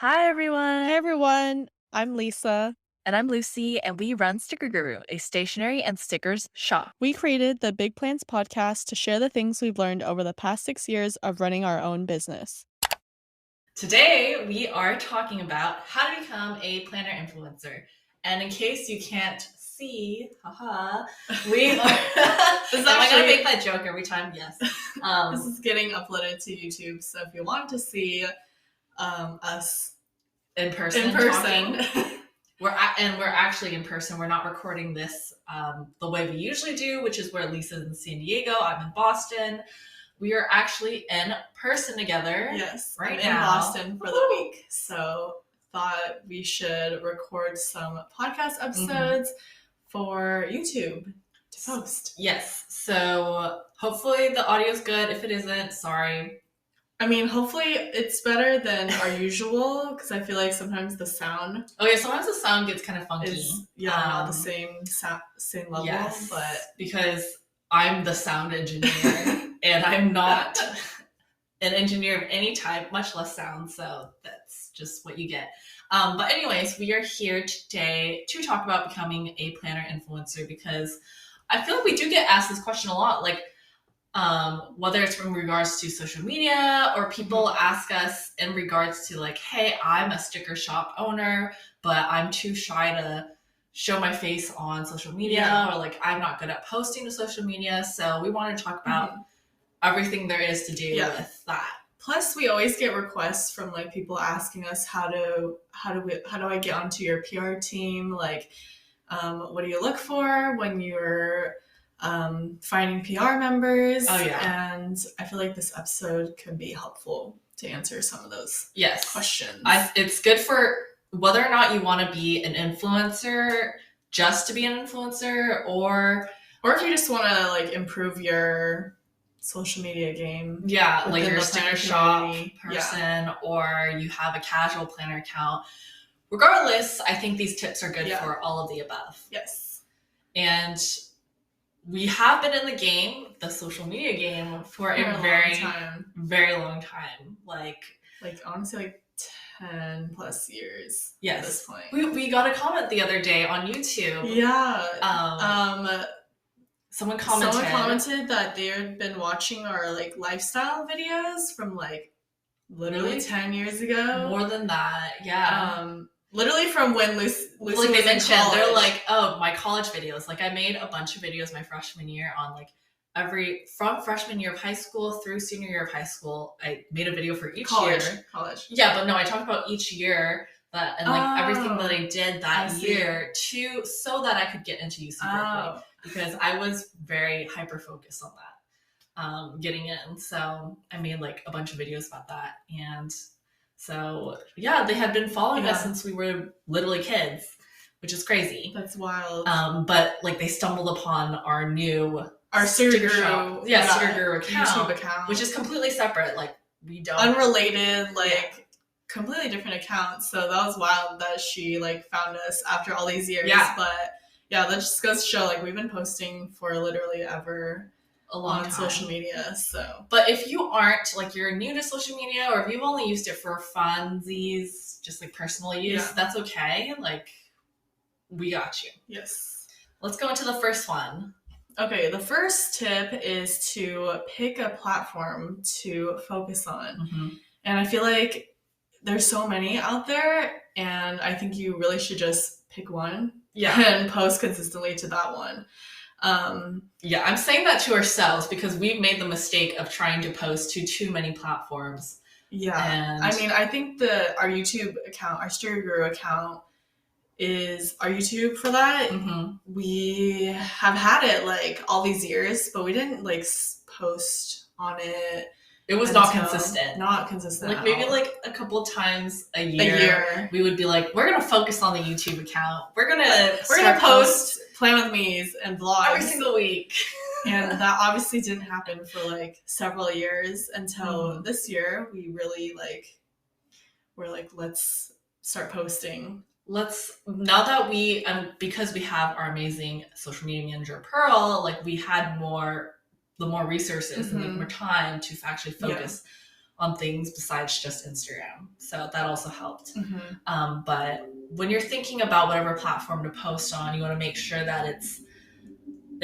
Hi, everyone. Hey everyone, I'm Lisa. And I'm Lucy, and we run Sticker Guru, a stationery and stickers shop. We created the Big Plans podcast to share the things we've learned over the past 6 years of running our own business. Today, we are talking about how to become a planner influencer. And in case you can't see, haha, we are. Am I going to make that joke every time? Yes. This is getting uploaded to YouTube, so if you want to see us in person, we're actually in person. We're not recording this the way we usually do, which is where Lisa's in San Diego, I'm in Boston. We are actually in person together. Yes, right I'm now. in Boston for the week, so thought we should record some podcast episodes for YouTube to post. Yes, so hopefully the audio's good. If it isn't, sorry. I mean, hopefully it's better than our usual, because I feel like sometimes the sound. Oh yeah, sometimes the sound gets kind of funky. Not the same level. Yes, but because I'm the sound engineer and I'm not an engineer of any type, much less sound. So that's just what you get. But anyways, we are here today to talk about becoming a planner influencer, because I feel like we do get asked this question a lot. Like, whether it's in regards to social media, or people ask us in regards to like, hey, I'm a sticker shop owner, but I'm too shy to show my face on social media, or like I'm not good at posting to social media. So we want to talk about everything there is to do with that. Plus, we always get requests from like people asking us how do I get onto your PR team? Like, what do you look for when you're finding PR members? Oh yeah. And I feel like this episode could be helpful to answer some of those questions. It's good for whether or not you want to be an influencer, just to be an influencer, or if you just want to like improve your social media game. Yeah, like you're a sticker shop person, or you have a casual planner account. Regardless, I think these tips are good for all of the above. Yes. And we have been in the game, the social media game, for a very long time. Like honestly, like 10 plus years. Yes. At this point. We got a comment the other day on YouTube. Yeah. Someone commented that they had been watching our like lifestyle videos from like literally 10 years ago. More than that, yeah. Literally from when Lucy like was they mentioned, in college. They're like, oh, my college videos. Like I made a bunch of videos my freshman year on like from freshman year of high school through senior year of high school. I made a video for each year. College. Yeah, but no, I talked about each year and like everything that I did that year so that I could get into UC Berkeley, because I was very hyper focused on that, getting in. So I made like a bunch of videos about that, and so yeah, they had been following us since we were literally kids, which is crazy. That's wild. But like they stumbled upon our Sticker Guru account, YouTube account, which is completely separate. Like we don't unrelated, completely different accounts. So that was wild that she like found us after all these years. Yeah. But yeah, that just goes to show like we've been posting for literally ever a long on time. Social media. So, but if you aren't like you're new to social media, or if you've only used it for funsies, just like personal use, that's okay. Like we got you. Yes. Let's go into the first one. Okay, the first tip is to pick a platform to focus on. And I feel like there's so many out there, and I think you really should just pick one and post consistently to that one. I'm saying that to ourselves because we've made the mistake of trying to post to too many platforms. Yeah. And I mean, I think our YouTube account, our Sticker Guru account, is our YouTube for that. We have had it like all these years, but we didn't like post on it. It was not consistent. Like maybe like a couple times a year. We would be like, we're gonna focus on the YouTube account. We're gonna post Plan With Me's and vlogs every single week. And that obviously didn't happen for like several years until this year. We really we're like, let's start posting. Now that because we have our amazing social media manager Pearl, like we had the more resources and more time to actually focus on things besides just Instagram. So that also helped. Mm-hmm. But when you're thinking about whatever platform to post on, you want to make sure that it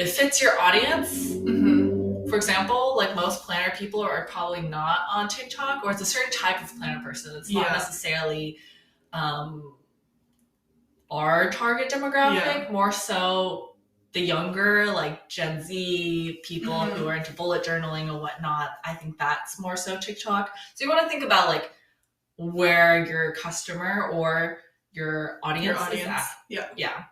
fits your audience. Mm-hmm. For example, like most planner people are probably not on TikTok, or it's a certain type of planner person. It's not necessarily our target demographic, more so the younger, like Gen Z people who are into bullet journaling and whatnot. I think that's more so TikTok. So you want to think about like where your customer or your audience is at. Yeah.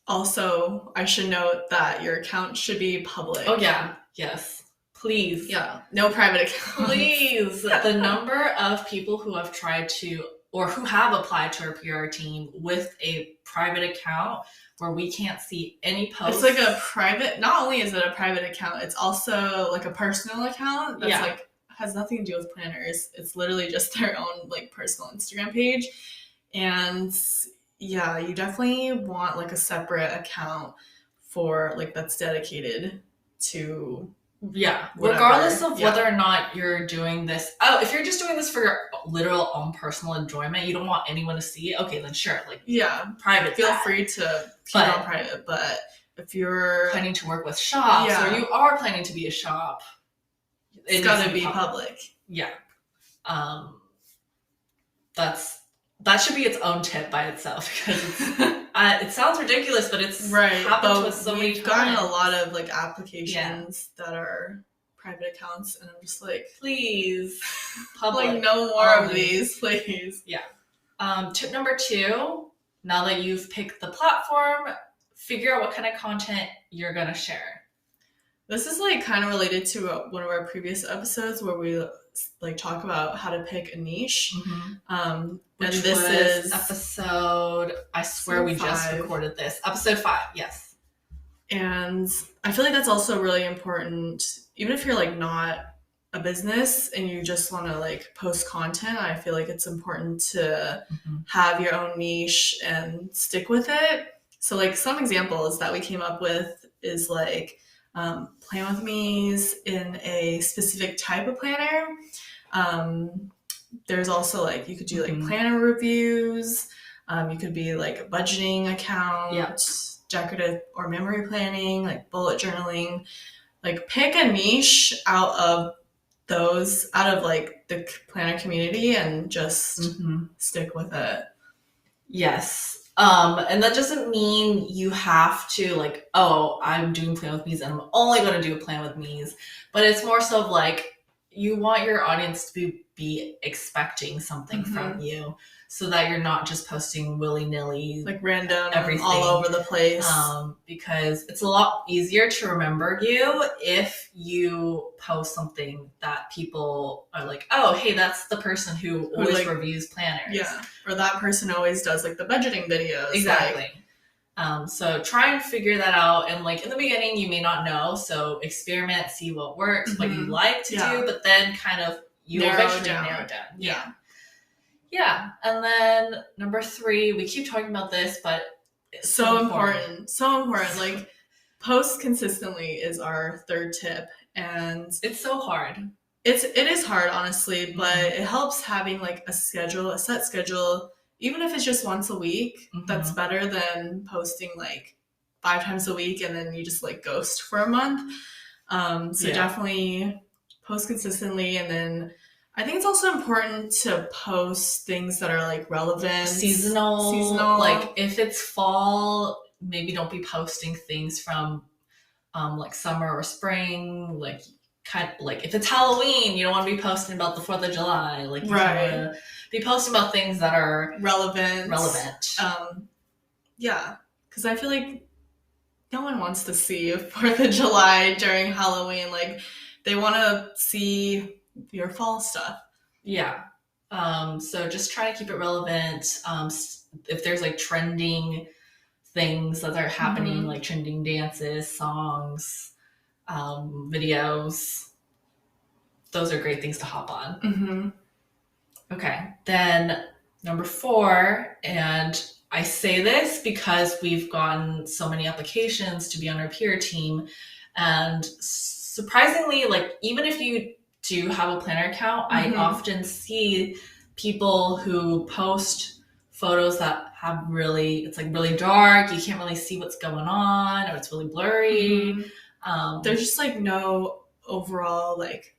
Also, I should note that your account should be public. Oh yeah. Yes. Please. Yeah. No private accounts. Please. The number of people who have tried to, or who have applied to our PR team with a private account where we can't see any posts. It's like a private, not only is it a private account, it's also like a personal account that's like has nothing to do with planners. It's literally just their own like personal Instagram page. And yeah, you definitely want like a separate account for like that's dedicated to whatever. Regardless of whether or not you're doing this. Oh, if you're just doing this for your literal own personal enjoyment, you don't want anyone to see it, okay, then sure, like private. Feel free to keep it on private, but if you're planning to work with shops or you are planning to be a shop, it's got to be public. Yeah. That should be its own tip by itself, because it sounds ridiculous, but it's happened to us so many times. We've gotten a lot of like applications that are private accounts, and I'm just like, please, public, like no more of these, please. Yeah. Tip number 2: now that you've picked the platform, figure out what kind of content you're gonna share. This is like kind of related to one of our previous episodes where we like talk about how to pick a niche. Which and this is episode, I swear we just recorded this. Episode 5, yes. And I feel like that's also really important, even if you're like not a business and you just want to like post content. I feel like it's important to have your own niche and stick with it. So like some examples that we came up with is like plan with me's in a specific type of planner. There's also like you could do like planner reviews. You could be like a budgeting account, decorative or memory planning, like bullet journaling. Like pick a niche out of like the planner community and just stick with it. Yes. And that doesn't mean you have to like, oh, I'm doing Plan with Me's and I'm only going to do a Plan with Me's, but it's more so of like, you want your audience to be expecting something from you, so that you're not just posting willy-nilly, like random everything all over the place. Because it's a lot easier to remember you if you post something that people are like, oh, hey, that's the person who always like, reviews planners. Yeah, or that person always does like the budgeting videos. Exactly. So try and figure that out. And like in the beginning, you may not know. So experiment, see what works, what you like to do, but then kind of you eventually narrow down. Yeah. And then number 3, we keep talking about this, but it's so important. So important. Like post consistently is our 3rd tip. And it's so hard. It is hard, honestly, but it helps having like a set schedule. Even if it's just once a week, that's better than posting like 5 times a week and then you just like ghost for a month. So definitely post consistently. And then I think it's also important to post things that are like relevant. Seasonal. Like if it's fall, maybe don't be posting things from like summer or spring. Like if it's Halloween, you don't want to be posting about the 4th of July. Like you want to be posting about things that are relevant. Yeah, because I feel like no one wants to see 4th of July during Halloween. Like they want to see your fall stuff. Yeah. So just try to keep it relevant. If there's like trending things that are happening, like trending dances, songs, videos, those are great things to hop on. Okay, then number 4, and I say this because we've gotten so many applications to be on our peer team, and surprisingly, like even if you do have a planner account, I often see people who post photos that have it's like really dark. You can't really see what's going on, or it's really blurry. There's just like no overall like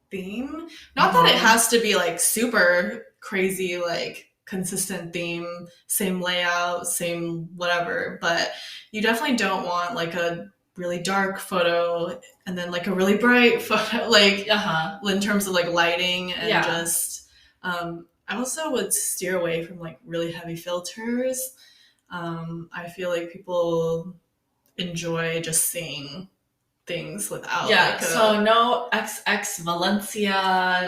theme. Not that it has to be like super crazy, like consistent theme, same layout, same whatever, but you definitely don't want like a really dark photo and then like a really bright photo, like in terms of like lighting and just I also would steer away from like really heavy filters. I feel like people enjoy just seeing things without so no XX Valencia,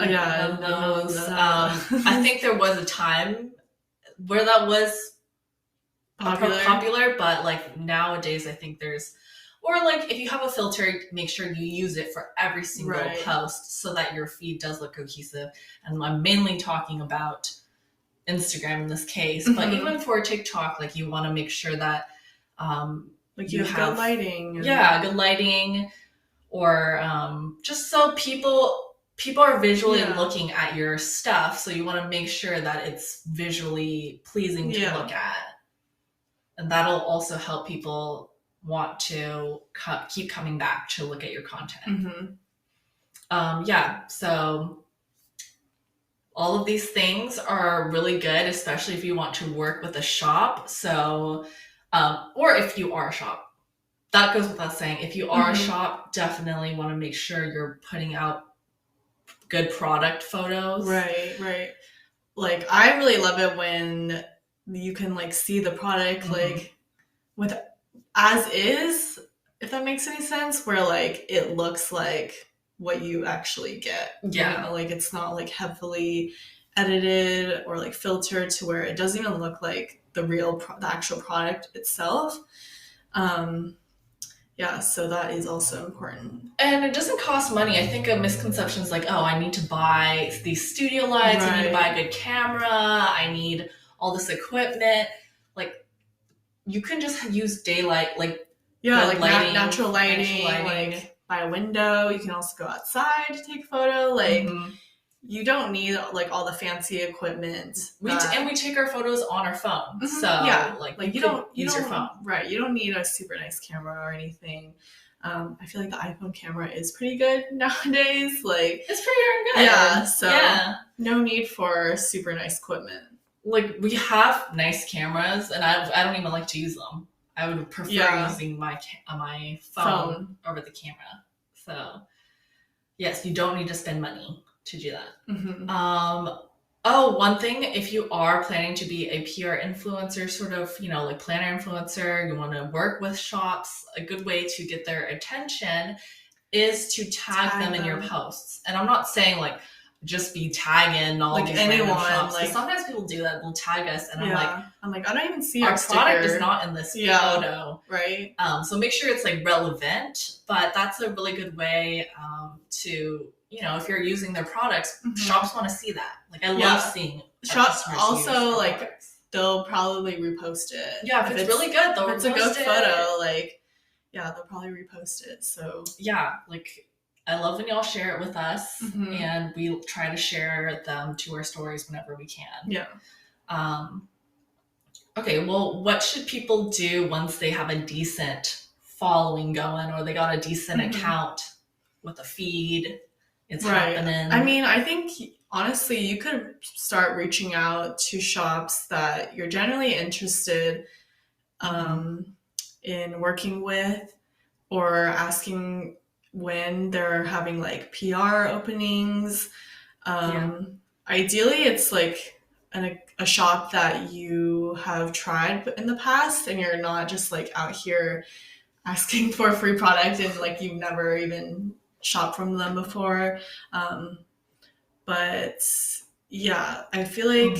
none of those. I think there was a time where that was popular, but like nowadays I think there's, or like if you have a filter, make sure you use it for every single post so that your feed does look cohesive. And I'm mainly talking about Instagram in this case, but even for TikTok, like you want to make sure that like you have good lighting. Good lighting, or just so people are visually looking at your stuff. So you want to make sure that it's visually pleasing to look at. And that'll also help people want to keep coming back to look at your content. So all of these things are really good, especially if you want to work with a shop. So, or if you are a shop, that goes without saying. If you are a shop, definitely want to make sure you're putting out good product photos. Right. Like I really love it when you can like see the product like with as is, if that makes any sense, where like it looks like what you actually get. You know, like it's not like heavily edited or like filtered to where it doesn't even look like the actual product itself. So that is also important. And it doesn't cost money. I think a misconception is like, oh, I need to buy these studio lights, I need to buy a good camera, I need all this equipment. Like you can just use daylight, like lighting, natural lighting, like by a window. You can also go outside to take a photo. Like you don't need like all the fancy equipment. We take our photos on our phone. So like you don't use your phone. Right. You don't need a super nice camera or anything. I feel like the iPhone camera is pretty good nowadays. Like it's pretty darn good. Yeah. So no need for super nice equipment. Like we have nice cameras, and I don't even like to use them. I would prefer using my phone over the camera. So yes, you don't need to spend money to do that. One thing, if you are planning to be a PR influencer, sort of, like planner influencer, you want to work with shops, a good way to get their attention is to tag them in your posts. And I'm not saying like just be tagging all like these anyone shops. Like sometimes people do that, they'll tag us, and I'm like I don't even see our product is not in this photo, right? So make sure it's like relevant, but that's a really good way to, if you're using their products, shops want to see that. Like I love seeing shops also like products. They'll probably repost it. Yeah, if it's really good, they'll repost it. If it's a good photo, like they'll probably repost it. So like I love when y'all share it with us, and we try to share them to our stories whenever we can. Okay, well, what should people do once they have a decent following going, or they got a decent account with a feed? It's happening. I mean, I think honestly, you could start reaching out to shops that you're generally interested in working with, or asking when they're having like PR openings. Ideally, it's like a shop that you have tried in the past, and you're not just like out here asking for a free product and like you've never even shopped from them before. But I feel like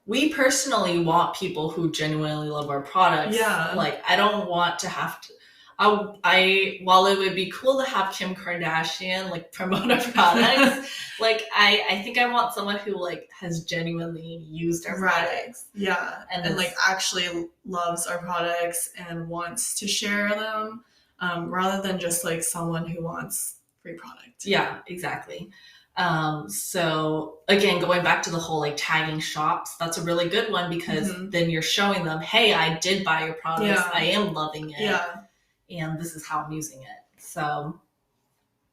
we personally want people who genuinely love our products. Like I don't want to have to. While it would be cool to have Kim Kardashian like promote our products, like I think I want someone who like has genuinely used our products. And like actually loves our products and wants to share them, rather than just like someone who wants free product. Yeah, exactly. So again, going back to the whole like tagging shops, that's a really good one because then you're showing them, hey, I did buy your products. I am loving it. Yeah. And this is how I'm using it. So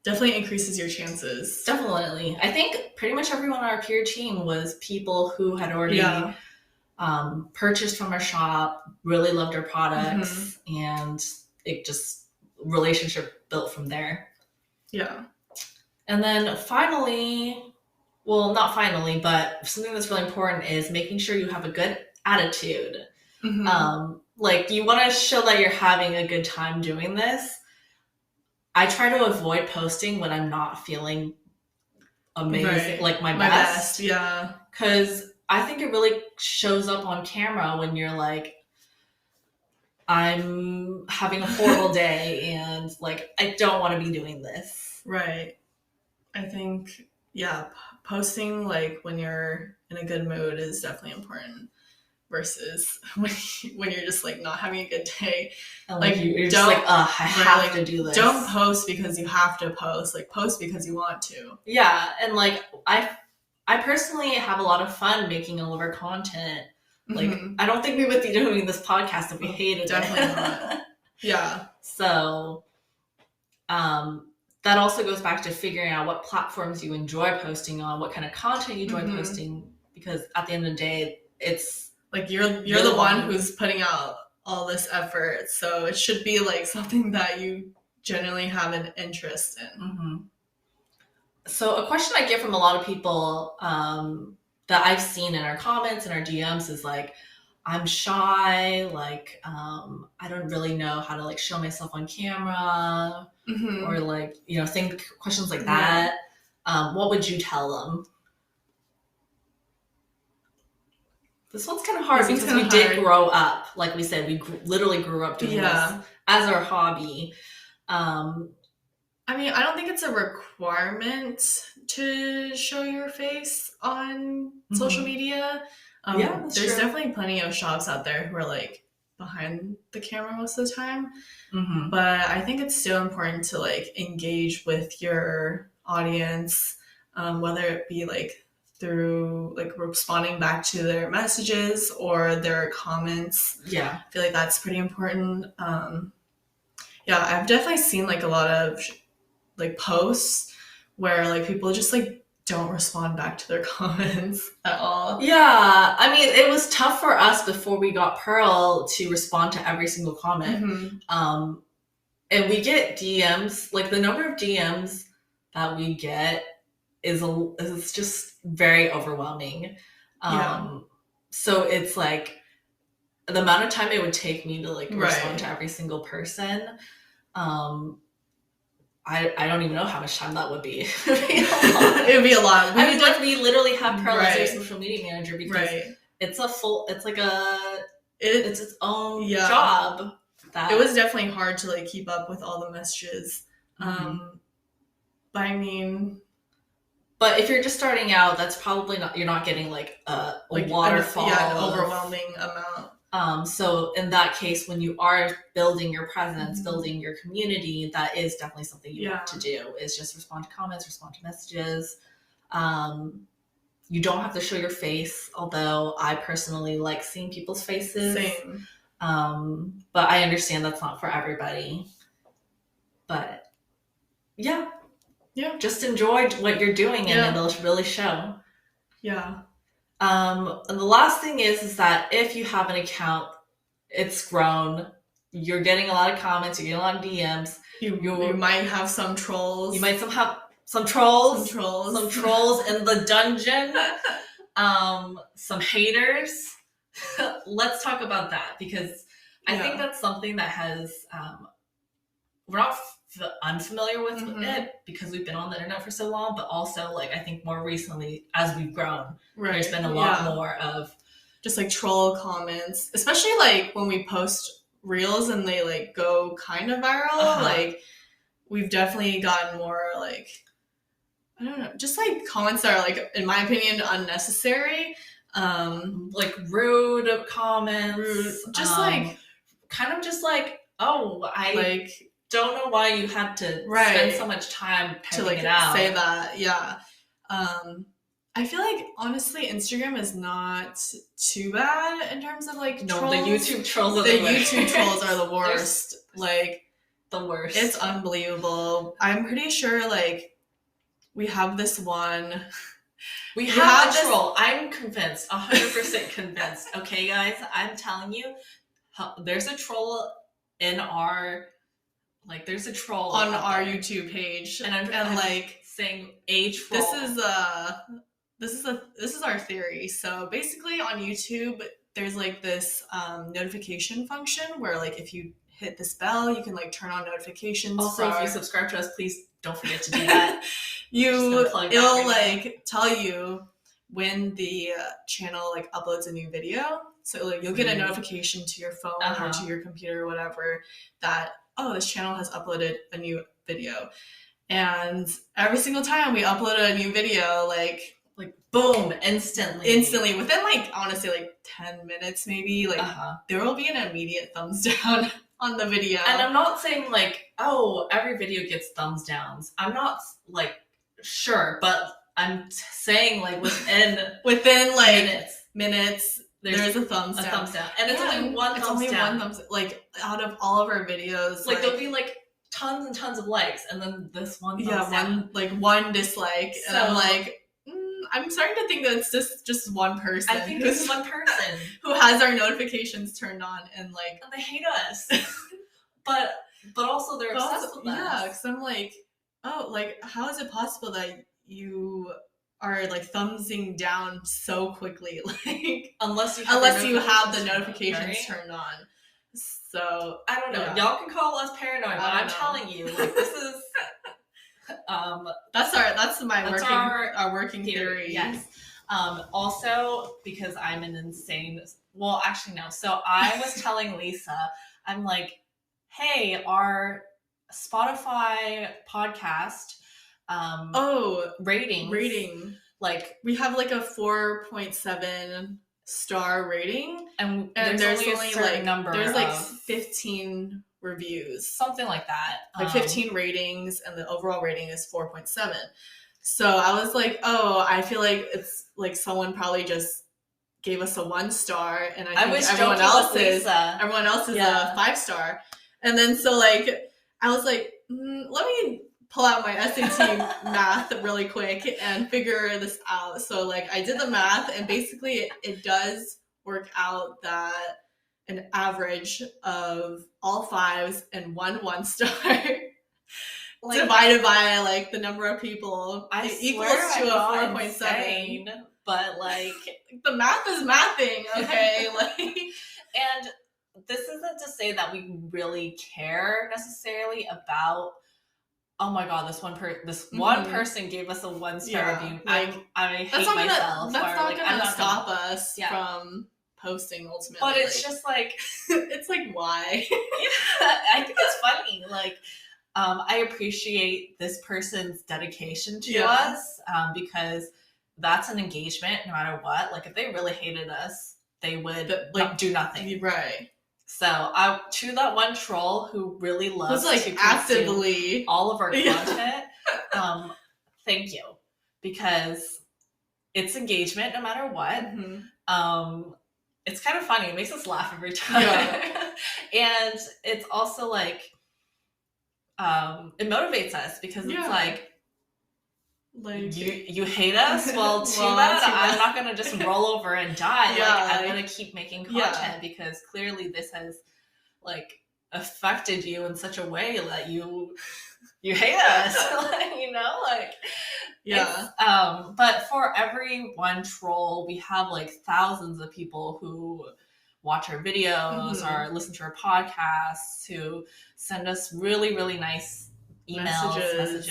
definitely increases your chances. Definitely. I think pretty much everyone on our peer team was people who had already purchased from our shop, really loved our products, and it just relationship built from there. Yeah. And then finally, well, not finally, but something that's really important is making sure you have a good attitude. Like you want to show that you're having a good time doing this. I try to avoid posting when I'm not feeling amazing, like my best. Yeah. Because I think it really shows up on camera when you're like, I'm having a horrible day and like, I don't want to be doing this. Right. I think, posting like when you're in a good mood is definitely important versus when you're just like not having a good day. And like you're just like, I have to do this. Don't post because you have to post. Like post because you want to. Yeah, and like I personally have a lot of fun making all of our content. Like I don't think we would be doing this podcast if we hated it. Definitely not. Yeah. So, that also goes back to figuring out what platforms you enjoy posting on, what kind of content you enjoy posting, because at the end of the day, it's like you're the one who's putting out all this effort, so it should be like something that you genuinely have an interest in. So a question I get from a lot of people that I've seen in our comments and our DMs is like, I'm shy, like I don't really know how to like show myself on camera, or like, you know, think questions like that. What would you tell them? This one's kind of hard because we did grow up. Like we said, we literally grew up doing this as our hobby. I mean, I don't think it's a requirement to show your face on social media. There's definitely plenty of shops out there who are like behind the camera most of the time. But I think it's still important to like engage with your audience, whether it be like through like responding back to their messages or their comments. I feel like that's pretty important. I've definitely seen like a lot of like posts where like people just like don't respond back to their comments at all. I mean, it was tough for us before we got Pearl to respond to every single comment. And we get DMs, like the number of DMs that we get is just very overwhelming. So it's like the amount of time it would take me to like respond to every single person. I don't even know how much time that would be. It would be a lot. We literally have Pearl as our social media manager because it's its own job. It was definitely hard to like keep up with all the messages. But I mean, but if you're just starting out, that's probably not. You're not getting like a waterfall, an overwhelming amount. So in that case, when you are building your presence, building your community, that is definitely something you want to do. Is just respond to comments, respond to messages. You don't have to show your face, although I personally like seeing people's faces. Same. But I understand that's not for everybody. But just enjoy what you're doing and it'll really show. And the last thing is that if you have an account, it's grown, you're getting a lot of comments, you're getting a lot of DMs. You might have some trolls. You might have some trolls. Some trolls in the dungeon. Some haters. Let's talk about that because I think that's something that has we're not unfamiliar with it because we've been on the internet for so long, but also like I think more recently as we've grown, there's been a lot more of just like troll comments, especially like when we post reels and they like go kind of viral. Like we've definitely gotten more like, I don't know, just like comments that are like, in my opinion, unnecessary. Like rude comments. Just like kind of just like, oh, I like don't know why you had to spend so much time to typing it out. say that. Yeah. I feel like honestly Instagram is not too bad in terms of like trolls. The YouTube trolls are the worst. YouTube trolls are the worst. Like the worst. It's unbelievable. I'm pretty sure like we have this one. We have a troll. I'm convinced, 100% convinced. Okay, guys, I'm telling you, there's a troll in our, like, there's a troll on our YouTube page, and I'm like saying a troll. This is our theory. So basically, on YouTube, there's like this notification function where like if you hit this bell, you can like turn on notifications. Also, if you subscribe to us, please don't forget to do that. It'll like tell you when the channel like uploads a new video. So like you'll get a notification to your phone or to your computer or whatever that, oh, this channel has uploaded a new video. And every single time we upload a new video, like boom, instantly within like honestly like 10 minutes maybe, like there will be an immediate thumbs down on the video. And I'm not saying like, oh, every video gets thumbs downs. I'm not like sure, but I'm saying like within like minutes there's a thumbs down. And it's only one thumbs down. Like out of all of our videos, like there'll be like tons and tons of likes, and then this one thumbs down. one dislike, and I'm like, I'm starting to think that it's just one person. I think it's one person who has our notifications turned on, and they hate us. but also they're obsessed with us. Yeah, because I'm like, oh, like how is it possible that you are like thumbsing down so quickly? Like unless you have the notifications turned on. So I don't know. Yeah. Y'all can call us paranoid, but I'm telling you, like this is that's our working theory. Yes. Also because I'm an insane. Well, actually no. So I was telling Lisa, I'm like, hey, our Spotify podcast rating, like we have like a 4.7 star rating, and there's only like number there's like 15 reviews, something like that, like 15 ratings, and the overall rating is 4.7. So I was like, oh, I feel like it's like someone probably just gave us a 1 star, and I think everyone else is a 5 star. And then so like I was like, let me pull out my SAT math really quick and figure this out. So like I did the math, and basically it does work out that an average of all 5s and 1 star like, divided by like the number of people equals to a 4.7. But like the math is mathing, okay? Like, and this isn't to say that we really care necessarily about, oh my god, this one person gave us a 1-star review. Like, I hate myself. That's not gonna stop us from posting ultimately. But it's just like it's like why? I think it's funny. Like I appreciate this person's dedication to us because that's an engagement no matter what. Like if they really hated us, they would do nothing. Right. So to that one troll who really loves to actively all of our content, thank you, because it's engagement no matter what. Mm-hmm. It's kind of funny. It makes us laugh every time. Yeah. And it's also like it motivates us because it's like you hate us. Well, too bad. I'm not gonna just roll over and die. I'm gonna keep making content because clearly this has like affected you in such a way that you hate us. But for every one troll, we have like thousands of people who watch our videos or listen to our podcasts, who send us really, really nice messages.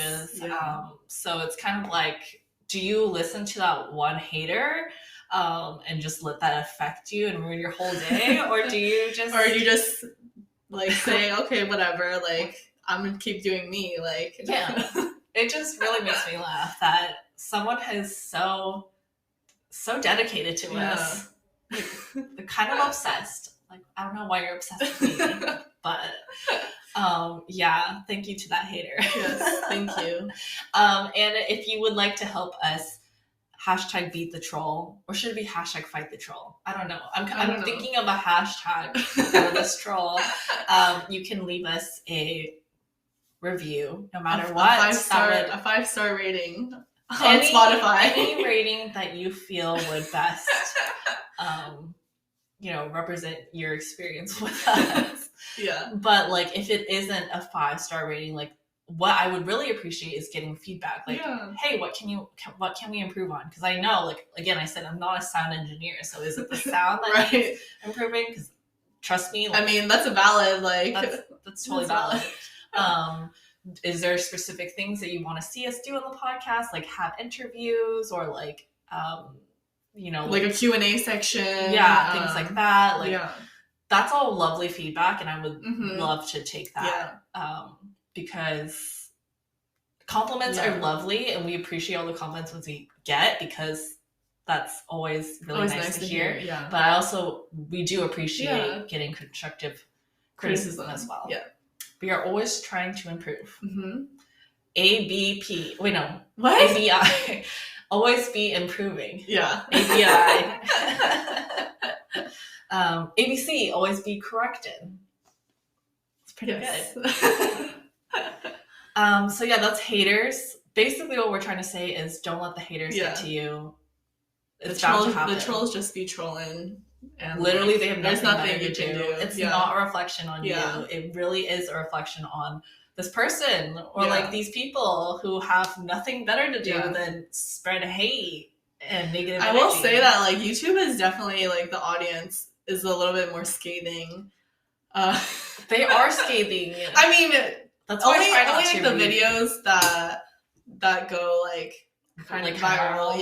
So it's kind of like, do you listen to that one hater and just let that affect you and ruin your whole day, or do you just like say, okay, whatever, like I'm gonna keep doing me, like it just really makes me laugh that someone has so dedicated to us. They're kind of obsessed. Like I don't know why you're obsessed with me, but Yeah, thank you to that hater. Yes, thank you. And if you would like to help us hashtag beat the troll, or should it be hashtag fight the troll? I don't know. I'm thinking of a hashtag for this troll. You can leave us a review, no matter what. A 5-star rating on Spotify. Any rating that you feel would best, represent your experience with us. Yeah. But like, if it isn't a 5-star rating, like, what I would really appreciate is getting feedback. Like, hey, what can we improve on? Because I know, like, again, I said I'm not a sound engineer, so is it the sound that needs improving? Because trust me, like, I mean, that's a valid, like, that's totally valid. Is there specific things that you want to see us do on the podcast, like have interviews, or like like a Q&A section, things like that? Like, that's all lovely feedback, and I would love to take that. Because compliments are lovely, and we appreciate all the compliments we get, because that's always really nice to hear. But we do appreciate getting constructive criticism as well. We are always trying to improve. ABP. Wait, no. What? ABI. Always be improving. Yeah. ABI. ABC. Always be corrected. It's pretty good. So yeah, that's haters. Basically, what we're trying to say is, don't let the haters get to you. It's bound to happen. The trolls just be trolling. And literally, they have nothing you can do. It's not a reflection on you. It really is a reflection on this person, or like these people who have nothing better to do than spread hate and negative energy. I will say that, like, YouTube is definitely, like, the audience is a little bit more scathing. They are scathing. I mean, that's only like the videos that go like kind of viral.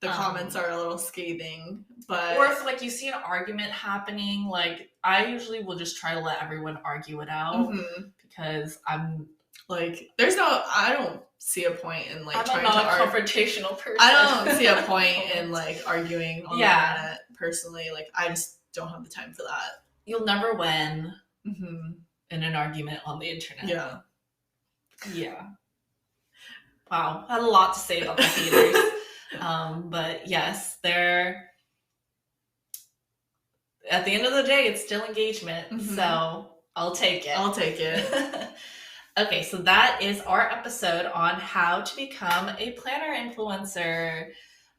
The comments are a little scathing. But or if, like, you see an argument happening, like, I usually will just try to let everyone argue it out, because I'm like, I don't see a point in, like, I'm not a confrontational person. I don't see a point in, like, arguing on the internet personally. Like, I just don't have the time for that. You'll never win in an argument on the internet. Yeah. Wow, I had a lot to say about the haters. But yes, they're, at the end of the day, it's still engagement. So I'll take it. Okay, so that is our episode on how to become a planner influencer.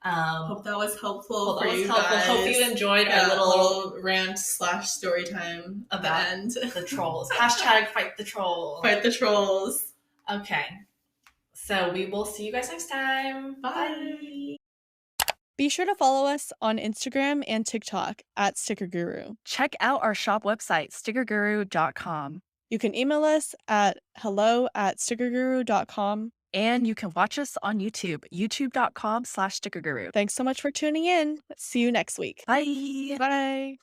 Hope that was helpful for you guys. Hope you enjoyed our little rant / story time about the trolls. Hashtag fight the trolls. Fight the trolls. Okay. So we will see you guys next time. Bye. Be sure to follow us on Instagram and TikTok at Sticker Guru. Check out our shop website, stickerguru.com. You can email us at hello@stickerguru.com. And you can watch us on YouTube, youtube.com/stickerguru. Thanks so much for tuning in. See you next week. Bye. Bye.